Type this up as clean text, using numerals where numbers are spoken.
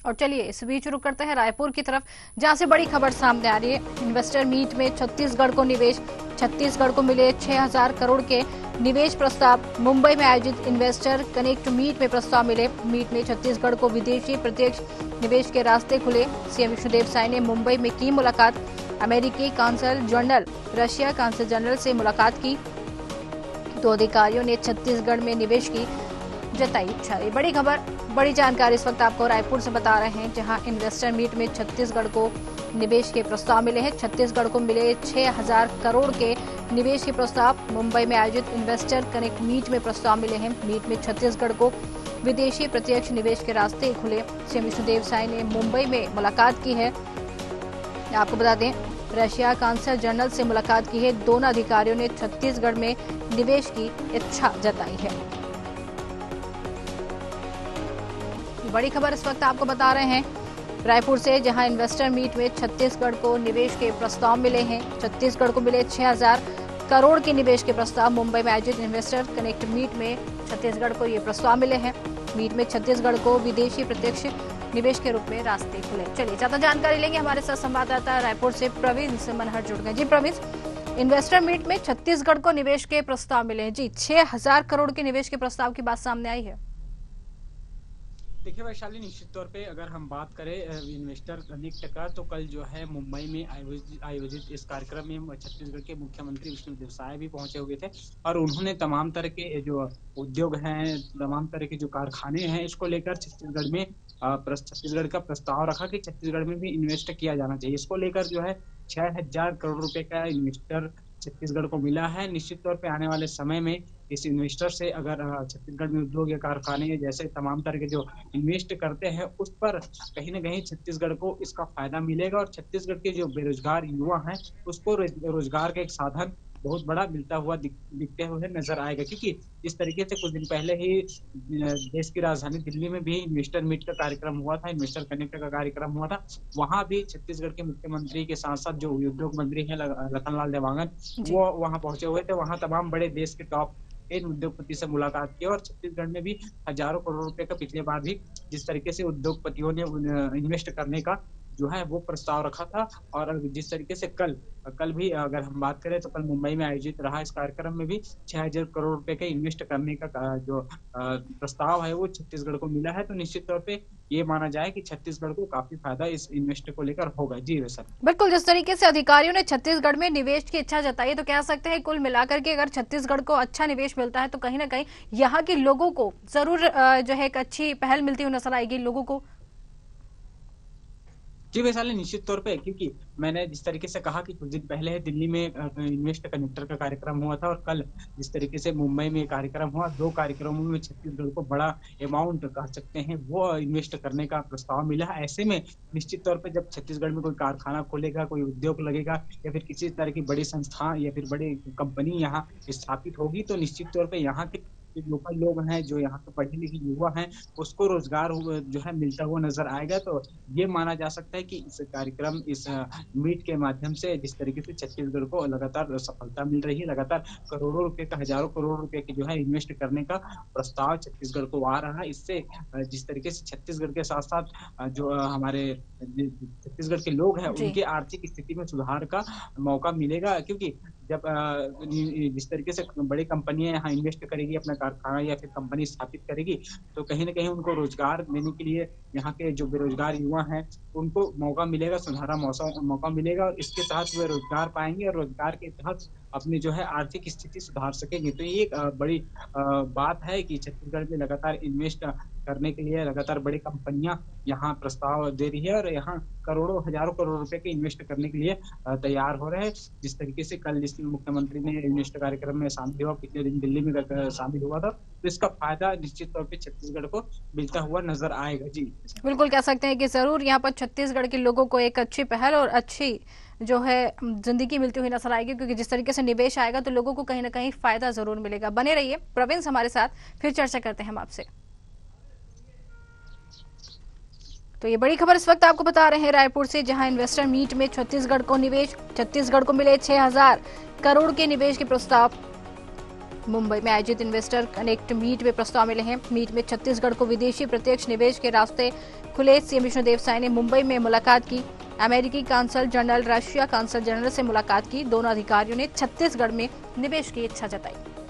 और चलिए इस बीच रुक करते हैं रायपुर की तरफ, जहां से बड़ी खबर सामने आ रही है। इन्वेस्टर मीट में छत्तीसगढ़ को निवेश, छत्तीसगढ़ को मिले 6,000 करोड़ के निवेश प्रस्ताव। मुंबई में आयोजित इन्वेस्टर कनेक्ट मीट में प्रस्ताव मिले। मीट में छत्तीसगढ़ को विदेशी प्रत्यक्ष निवेश के रास्ते खुले। सीएम विष्णुदेव साय ने मुंबई में की मुलाकात। अमेरिकी council general, Russia council general से मुलाकात की। दो अधिकारियों ने छत्तीसगढ़ में निवेश की जताई इच्छा। बड़ी खबर, बड़ी जानकारी इस वक्त आपको रायपुर से बता रहे हैं, जहां इन्वेस्टर मीट में छत्तीसगढ़ को निवेश के प्रस्ताव मिले हैं। छत्तीसगढ़ को मिले 6,000 करोड़ के निवेश के प्रस्ताव। मुंबई में आयोजित इन्वेस्टर कनेक्ट मीट में प्रस्ताव मिले हैं। मीट में छत्तीसगढ़ को विदेशी प्रत्यक्ष निवेश के रास्ते खुले। सीएम विष्णुदेव साय ने मुंबई में मुलाकात की है। आपको बता दें, रशिया काउंसिल जनरल से मुलाकात की है। दोनों अधिकारियों ने छत्तीसगढ़ में निवेश की इच्छा जताई है। बड़ी खबर इस वक्त आपको बता रहे हैं रायपुर से, जहां इन्वेस्टर मीट में छत्तीसगढ़ को निवेश के प्रस्ताव मिले हैं। छत्तीसगढ़ को मिले 6,000 करोड़ के निवेश के प्रस्ताव। मुंबई में आयोजित इन्वेस्टर कनेक्ट मीट में छत्तीसगढ़ को ये प्रस्ताव मिले हैं। मीट में छत्तीसगढ़ को विदेशी प्रत्यक्ष निवेश के रूप में रास्ते खुले। चलिए ज्यादा जानकारी लेंगे, हमारे साथ संवाददाता रायपुर से प्रवीण से मनहर जुड़ गए। जी प्रवीण, इन्वेस्टर मीट में छत्तीसगढ़ को निवेश के प्रस्ताव मिले हैं। जी, 6,000 करोड़ के निवेश के प्रस्ताव की बात सामने आई है। देखिए वैशाली, निश्चित तौर पे अगर हम बात करें इन्वेस्टर कनेक्ट का, तो कल जो है मुंबई में आयोजित इस कार्यक्रम में छत्तीसगढ़ के मुख्यमंत्री विष्णुदेव साय भी पहुंचे हुए थे और उन्होंने तमाम तरह के जो उद्योग हैं, तमाम तरह के जो कारखाने हैं, इसको लेकर छत्तीसगढ़ में छत्तीसगढ़ का प्रस्ताव रखा कि छत्तीसगढ़ में भी इन्वेस्ट किया जाना चाहिए। इसको लेकर जो है 6,000 करोड़ रुपए का इन्वेस्टर छत्तीसगढ़ को मिला है। निश्चित तौर पे आने वाले समय में इस इन्वेस्टर से अगर छत्तीसगढ़ में उद्योग या कारखाने जैसे तमाम तरह के जो इन्वेस्ट करते हैं, उस पर कहीं ना कहीं छत्तीसगढ़ को इसका फायदा मिलेगा और छत्तीसगढ़ के जो बेरोजगार युवा हैं, उसको रोजगार का एक साधन बहुत बड़ा मिलता हुआ दिखते हुए नजर आएगा। क्योंकि इस तरीके से कुछ दिन पहले ही देश की राजधानी दिल्ली में भी इन्वेस्टर मीट का कार्यक्रम हुआ था, इन्वेस्टर कनेक्ट का कार्यक्रम हुआ था। वहां भी छत्तीसगढ़ के मुख्यमंत्री के साथ साथ जो उद्योग मंत्री है लखनलाल देवांगन, वो वहां पहुंचे हुए थे। वहां तमाम बड़े देश के टॉप इन उद्योगपति से मुलाकात की और छत्तीसगढ़ में भी हजारों करोड़ रुपए का पिछले बार भी जिस तरीके से उद्योगपतियों ने इन्वेस्ट करने का जो है वो प्रस्ताव रखा था। और जिस तरीके से कल भी अगर हम बात करें तो कल मुंबई में आयोजित रहा इस कार्यक्रम में भी 6,000 करोड़ रुपए के इन्वेस्ट करने का जो प्रस्ताव है वो छत्तीसगढ़ को मिला है। तो निश्चित तौर पे ये माना जाए कि छत्तीसगढ़ को काफी फायदा इस इन्वेस्ट को लेकर होगा। जी सर, बिल्कुल, जिस तरीके से अधिकारियों ने छत्तीसगढ़ में निवेश की इच्छा जताई है, तो कह सकते हैं कुल मिलाकर के अगर छत्तीसगढ़ को अच्छा निवेश मिलता है तो कहीं ना कहीं यहाँ के लोगों को जरूर जो है एक अच्छी पहल मिलती हुई नजर आएगी लोगों को। जी वैशाली, निश्चित तौर पे, क्योंकि मैंने जिस तरीके से कहा कि कुछ दिन पहले दिल्ली में इन्वेस्ट कनेक्टर का कार्यक्रम हुआ था और कल जिस तरीके से मुंबई में कार्यक्रम हुआ, दो कार्यक्रमों में छत्तीसगढ़ को बड़ा अमाउंट कह सकते हैं वो इन्वेस्ट करने का प्रस्ताव मिला। ऐसे में निश्चित तौर पे जब छत्तीसगढ़ में कोई कारखाना खोलेगा, कोई उद्योग लगेगा या फिर किसी तरह की बड़ी संस्था या फिर बड़ी कंपनी यहाँ स्थापित होगी, तो निश्चित तौर पर यहाँ के लोकल लोग हैं, जो यहाँ के पढ़े लिखे युवा हैं, उसको रोजगार जो है मिलता हुआ नजर आएगा। तो ये माना जा सकता है कि इस कार्यक्रम, इस मीट के माध्यम से जिस तरीके से छत्तीसगढ़ को लगातार सफलता मिल रही है, लगातार करोड़ों रुपए का, हजारों करोड़ रुपए की जो है इन्वेस्ट करने का प्रस्ताव छत्तीसगढ़ को आ रहा है। इससे जिस तरीके से छत्तीसगढ़ के साथ साथ जो हमारे छत्तीसगढ़ के लोग हैं, उनके आर्थिक स्थिति में सुधार का मौका मिलेगा। क्योंकि जब जिस तरीके से बड़ी कंपनियां यहाँ इन्वेस्ट करेगी, अपना कारखाना या फिर कंपनी स्थापित करेगी, तो कहीं ना कहीं उनको रोजगार देने के लिए यहाँ के जो बेरोजगार युवा हैं उनको मौका मिलेगा, सुनहरा मौका मिलेगा और इसके तहत वे रोजगार पाएंगे और रोजगार के तहत अपनी जो है आर्थिक स्थिति सुधार सकेंगे। तो ये एक बड़ी बात है कि छत्तीसगढ़ में लगातार इन्वेस्ट करने के लिए लगातार बड़ी कंपनियां यहाँ प्रस्ताव दे रही है और यहाँ करोड़ों हजारों करोड़ रुपए के इन्वेस्ट करने के लिए तैयार हो रहे हैं। जिस तरीके से कल जिस मुख्यमंत्री ने इन्वेस्ट कार्यक्रम में शामिल हुआ, पिछले दिन दिल्ली में शामिल हुआ था, तो इसका फायदा निश्चित तौर पे छत्तीसगढ़ को मिलता हुआ नजर आएगा। जी बिल्कुल, कह सकते हैं कि जरूर यहाँ पर छत्तीसगढ़ के लोगों को एक अच्छी पहल और अच्छी जो है जिंदगी मिलती हुई नजर आएगी, क्योंकि जिस तरीके से निवेश आएगा तो लोगों को कहीं ना कहीं फायदा जरूर मिलेगा। बने रहिए प्रवीण हमारे साथ, फिर चर्चा करते हैं हम आपसे। तो ये बड़ी खबर इस वक्त आपको बता रहे हैं रायपुर से, जहां इन्वेस्टर मीट में छत्तीसगढ़ को निवेश, छत्तीसगढ़ को मिले 6,000 करोड़ के निवेश के प्रस्ताव। मुंबई में आयोजित इन्वेस्टर कनेक्ट मीट में प्रस्ताव मिले हैं। मीट में छत्तीसगढ़ को विदेशी प्रत्यक्ष निवेश के रास्ते खुले। सीएम विष्णुदेव साय ने मुंबई में मुलाकात की। अमेरिकी counsel general, Russia counsel general से मुलाकात की। दोनों अधिकारियों ने छत्तीसगढ़ में निवेश की इच्छा जताई।